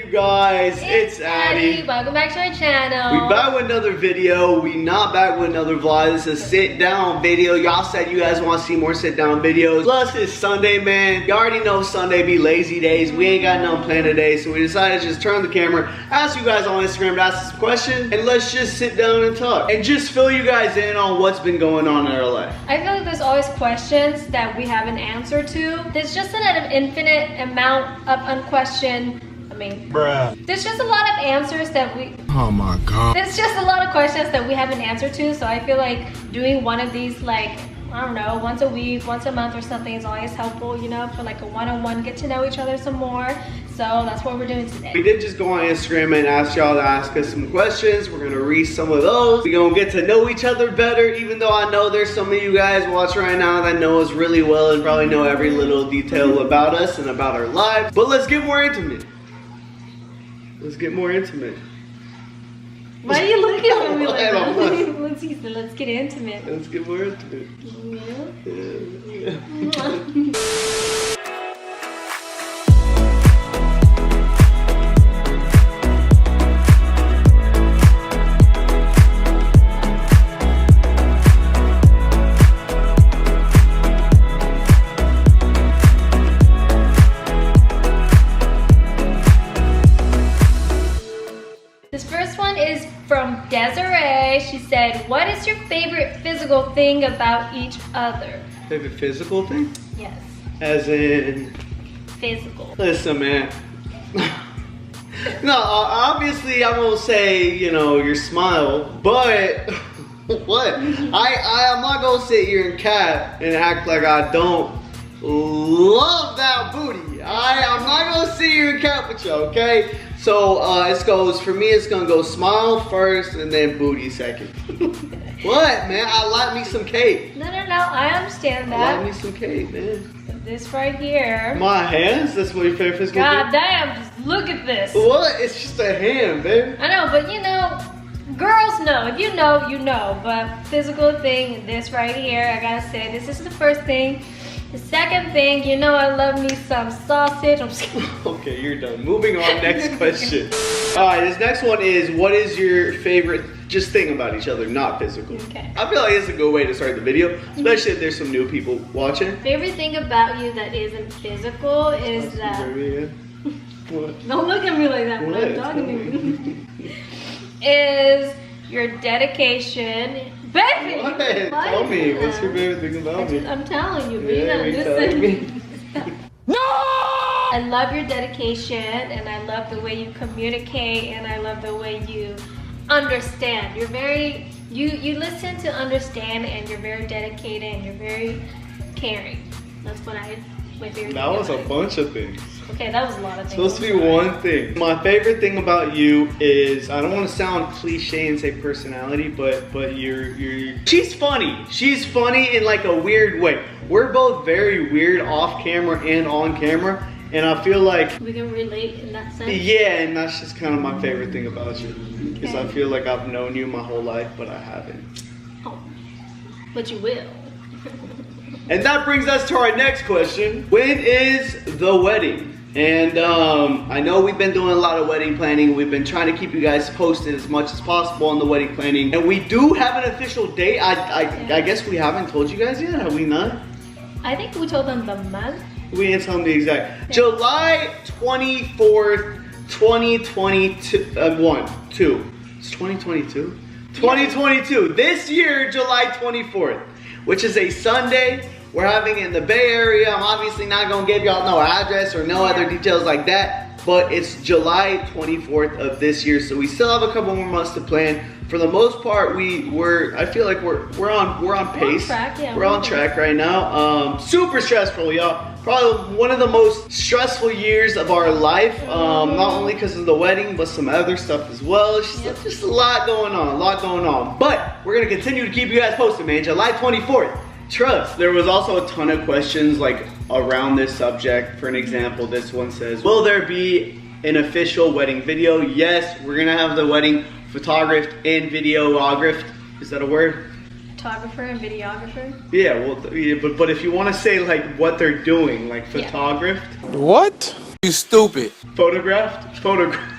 you guys? It's Addy. Welcome back to our channel. We back with another video. We not back with another vlog. This is a sit down video. Y'all said you guys want to see more sit down videos. Plus it's Sunday, man. You already know Sunday be lazy days. We ain't got nothing planned today, so we decided to just turn the camera, ask you guys on Instagram to ask some questions, and let's just sit down and talk. And just fill you guys in on what's been going on in our life. I feel like there's always questions that we have an answer to. There's just an infinite amount of unquestioned, there's just a lot of answers that we, oh my god, there's just a lot of questions that we have an answer to. So I feel like doing one of these, like, I don't know, once a week, once a month or something is always helpful, you know, for like a one-on-one, get to know each other some more. So that's what we're doing today. We did just go on Instagram and ask y'all to ask us some questions. We're gonna read some of those. We're gonna get to know each other better, even though I know there's some of you guys watching right now that know us really well and probably know every little detail about us and about our lives. But let's get more intimate. Let's get more intimate. Why are you looking at me like that? Let's Let's get intimate. Let's get more intimate. Yeah. This first one is from Desiree. She said, what is your favorite physical thing about each other? Favorite physical thing? Yes. As in? Physical. Listen, man. No, obviously I'm gonna say, you know, your smile, but what? I'm not gonna sit here and cap and act like I don't love that booty. I'm not gonna sit here and cap with you, okay? So it goes, for me it's gonna go smile first and then booty second. What, man? I like me some cake. No, I understand that. I like me some cake, man. This right here. My hands? That's what your favorite physical thing? God damn, just look at this. What? It's just a hand, babe. I know, but you know, girls know. If you know, you know. But physical thing, this right here, I gotta say, this is the first thing. The second thing, you know, I love me some sausage. I'm just kidding. Okay, you're done. Moving on, next question. All right, this next one is, what is your favorite just thing about each other, not physical? Okay. I feel like it's a good way to start the video, especially if there's some new people watching. Favorite thing about you that isn't physical is that... What? Don't look at me like that when I'm talking to you. Is your dedication. Baby! What? Tell me, what's your favorite thing about me? I'm telling you, but Yeah, you're you not telling listening. me. No! I love your dedication, and I love the way you communicate, and I love the way you understand. You're very, you listen to understand, and you're very dedicated, and you're very caring. That's what my favorite That was a bunch of things. Okay, that was a lot of things. Supposed to be one thing. My favorite thing about you is, I don't want to sound cliche and say personality, but she's funny. She's funny in like a weird way. We're both very weird off camera and on camera, and I feel like we can relate in that sense. Yeah, and that's just kind of my favorite thing about you. Because Okay. I feel like I've known you my whole life, but I haven't. Oh, but you will. And that brings us to our next question. When is the wedding? And I know we've been doing a lot of wedding planning. We've been trying to keep you guys posted as much as possible on the wedding planning. And we do have an official date. I guess we haven't told you guys yet, have we not? I think we told them the month. We didn't tell them the exact. Yeah. July 24th, 2022, It's 2022? 2022, this year, July 24th, which is a Sunday. We're having it in the Bay Area. I'm obviously not gonna give y'all no address or no other details like that, but it's July 24th of this year, so we still have a couple more months to plan. For the most part, I feel like we're on pace. We're on track, yeah. We're on track right now. Super stressful, y'all. Probably one of the most stressful years of our life. Not only because of the wedding, but some other stuff as well. It's just a lot going on, But we're gonna continue to keep you guys posted, man. July 24th. Trust. There was also a ton of questions like around this subject. For an example, this one says, will there be an official wedding video? Yes, we're gonna have the wedding photographed and videographed. Is that a word? Photographer and videographer? Yeah, well, yeah, but if you want to say like what they're doing, like photographed. What? You stupid. Photographed? Photographed.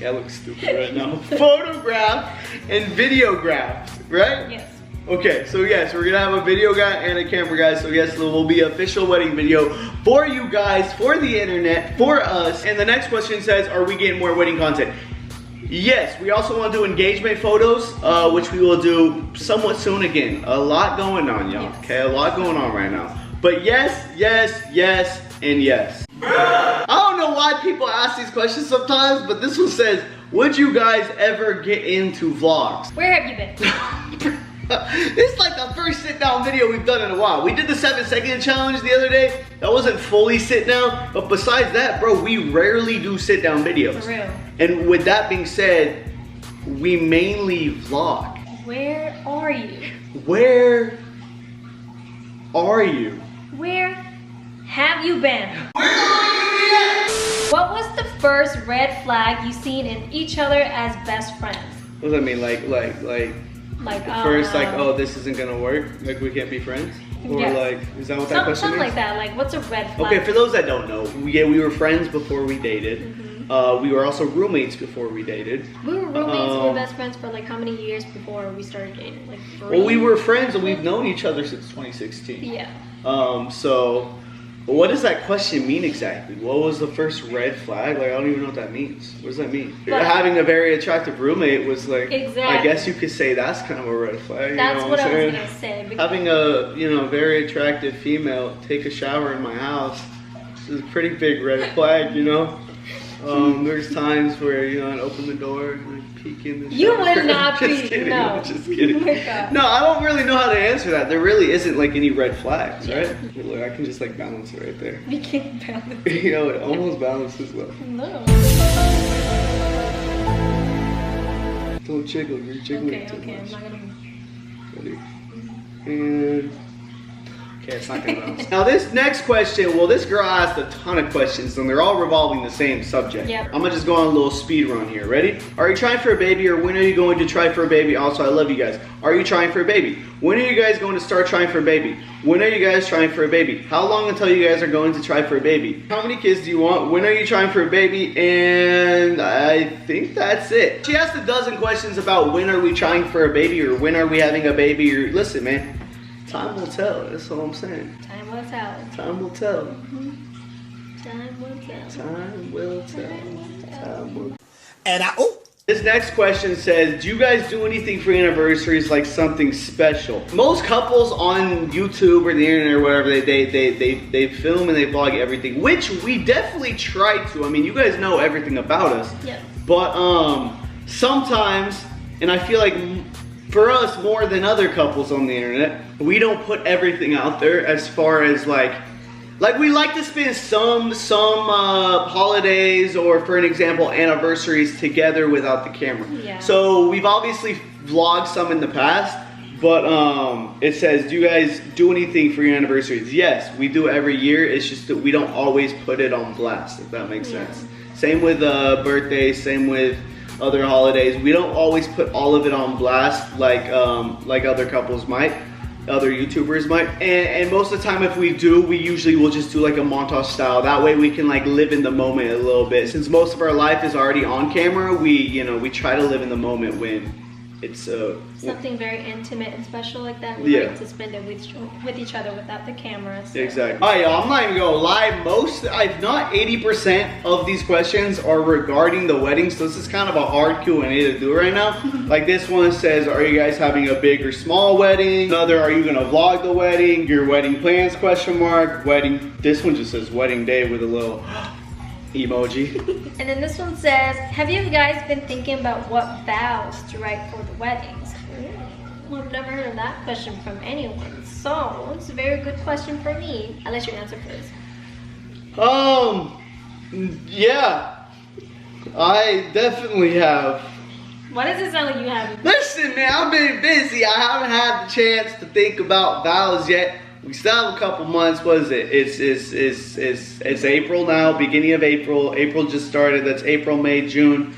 I look stupid right now. Photographed and videographed, right? Yes. Okay, so yes, we're gonna have a video guy and a camera guy. So yes, there will be an official wedding video for you guys, for the internet, for us. And the next question says, are we getting more wedding content? Yes, we also want to do engagement photos, which we will do somewhat soon again. A lot going on, y'all. Yes. Okay, a lot going on right now. But yes, yes, yes, and yes. I don't know why people ask these questions sometimes, but this one says, would you guys ever get into vlogs? Where have you been? This is like the first sit down video we've done in a while. We did the 7-second challenge the other day. That wasn't fully sit down, but besides that, bro, we rarely do sit down videos. For real. And with that being said, we mainly vlog. Where are you? Where are you? Where have you been? Where are you at? What was the first red flag you seen in each other as best friends? What does that mean? Like first, like, oh, this isn't gonna work. Like, we can't be friends. Or yes. like, is that what that question Something means? like that. Like, what's a red flag? Okay, for those that don't know, we were friends before we dated. We were also roommates before we dated. We were roommates, we were best friends for like how many years before we started dating? Like 3? Well, we were friends and we've known each other since 2016. Yeah. So what does that question mean exactly? What was the first red flag? Like, I don't even know what that means. What does that mean? But having a very attractive roommate was like, exactly. I guess you could say that's kind of a red flag. That's what I was saying? gonna say. Having a, very attractive female take a shower in my house is a pretty big red flag, There's times where, I'd open the door and I'd peek in the shower. You would not Just peek, kidding, no. I'm just kidding. Oh my God. No, I don't really know how to answer that. There really isn't like any red flags, right? Look, I can just like balance it right there. We can't balance. It almost balances well. No. Don't jiggle, you're jiggling too Okay, much. I'm not gonna. Ready? And okay, it's not gonna bounce. Now this next question, well, this girl asked a ton of questions and they're all revolving the same subject. Yep. I'm gonna just go on a little speed run here. Ready? Are you trying for a baby, or when are you going to try for a baby? Also, I love you guys. Are you trying for a baby? When are you guys going to start trying for a baby? When are you guys trying for a baby? How long until you guys are going to try for a baby? How many kids do you want? When are you trying for a baby? And I think that's it. She asked a dozen questions about when are we trying for a baby, or when are we having a baby, or listen, man. Time will tell, that's all I'm saying. Time will tell. Time will tell. Time will tell. Time will tell. Time will tell. And This next question says, do you guys do anything for anniversaries, like something special? Most couples on YouTube or the internet or whatever, they film and they vlog everything, which we definitely try to. I mean, you guys know everything about us. Yeah. But sometimes, and I feel like for us more than other couples on the internet, we don't put everything out there as far as like we like to spend some holidays, or for an example, anniversaries together without the camera. Yeah. So we've obviously vlogged some in the past, but it says, do you guys do anything for your anniversaries? Yes, we do every year. It's just that we don't always put it on blast, if that makes sense. Same with birthdays, same with other holidays. We don't always put all of it on blast like other couples might. Other YouTubers might, and most of the time if we do, we usually will just do like a montage style. That way we can like live in the moment a little bit. Since most of our life is already on camera, we try to live in the moment when it's something very intimate and special like that. We like to spend it with each other without the camera. So. Exactly. Alright, y'all, I'm not even gonna lie. If not 80% of these questions are regarding the wedding, so this is kind of a hard Q&A to do right now. Like this one says, are you guys having a big or small wedding? Another, are you gonna vlog the wedding? Your wedding plans, question mark. Wedding, this one just says wedding day with a little emoji. And then this one says, have you guys been thinking about what vows to write for the weddings? Well, I've never heard of that question from anyone, so it's a very good question for me. I'll let you answer first. Yeah, I definitely have. Why does it sound like you have? Listen, man, I've been busy. I haven't had the chance to think about vows yet. We still have a couple months. What is it? It's April now, beginning of April. April just started. That's April, May, June.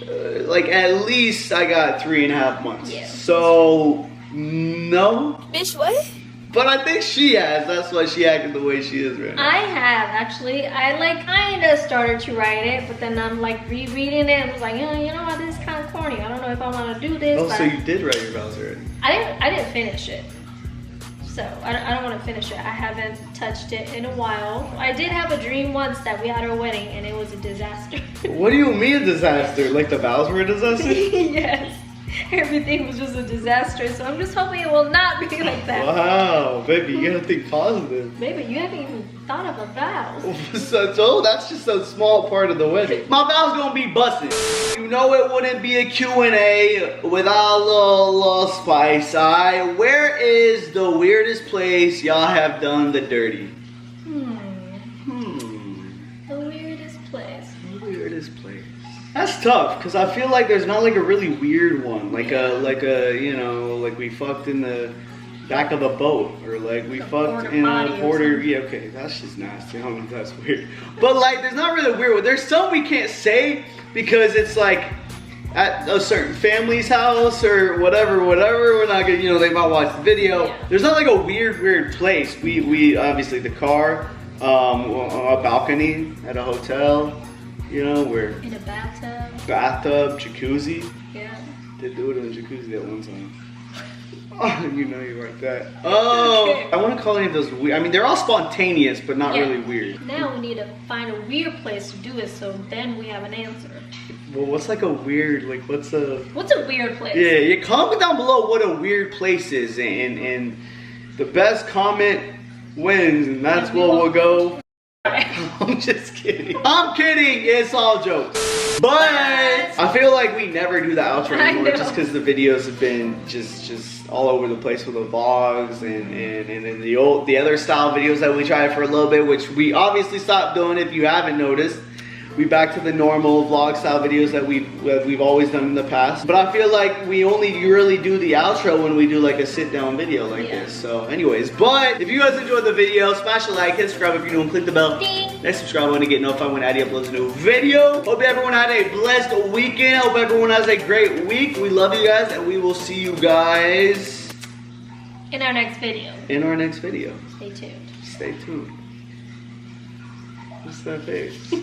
Like at least I got 3.5 months. Yeah. So no. Bitch, what? But I think she has. That's why she acted the way she is right now. I have actually. I like kinda started to write it, but then I'm like rereading it and was like, you know what, this is kind of corny. I don't know if I want to do this. Oh, but so you did write your vows already? I didn't finish it. So I don't want to finish it. I haven't touched it in a while. I did have a dream once that we had our wedding and it was a disaster. What do you mean a disaster? Like the vows were a disaster? Yes. Everything was just a disaster. So I'm just hoping it will not be like that. Wow, baby, you gotta think positive. Baby, you haven't even thought of a vows. So that's just a small part of the wedding. My vows gonna be busted. You know it wouldn't be a Q&A without a little spice. Where is the weirdest place y'all have done the dirty? The weirdest place. The weirdest place. That's tough, cause I feel like there's not like a really weird one, like a you know, like we fucked in the back of a boat, or like we fucked in a porter. Yeah, okay, that's just nasty. I don't know if that's weird, but like there's not really weird. There's some we can't say because it's like at a certain family's house or whatever. We're not gonna, you know, they might watch the video. Yeah. There's not like a weird place. We obviously the car, a balcony at a hotel. You know, we're in a bathtub, jacuzzi. Yeah. Did do it in a jacuzzi at one time. Oh, you know you like that. Oh, okay. I want to call any of those weird. I mean, they're all spontaneous, but not really weird. Now we need to find a weird place to do it, so then we have an answer. Well, what's like a weird, like what's a weird place? Yeah, comment down below what a weird place is, and the best comment wins, and that's what we'll go. I'm just kidding. I'm kidding. It's all jokes. But I feel like we never do the outro anymore, just because the videos have been just all over the place with the vlogs and the other style videos that we tried for a little bit, which we obviously stopped doing. If you haven't noticed, we back to the normal vlog style videos that we've always done in the past. But I feel like we only really do the outro when we do like a sit down video like this. So anyways, but if you guys enjoyed the video, smash a like, hit subscribe if you're new, and click the bell. Ding. Next subscribe button to get notified when Addy uploads a new video. Hope everyone had a blessed weekend. Hope everyone has a great week. We love you guys, and we will see you guys in our next video. Stay tuned. Stay tuned. Stay tuned. What's that face?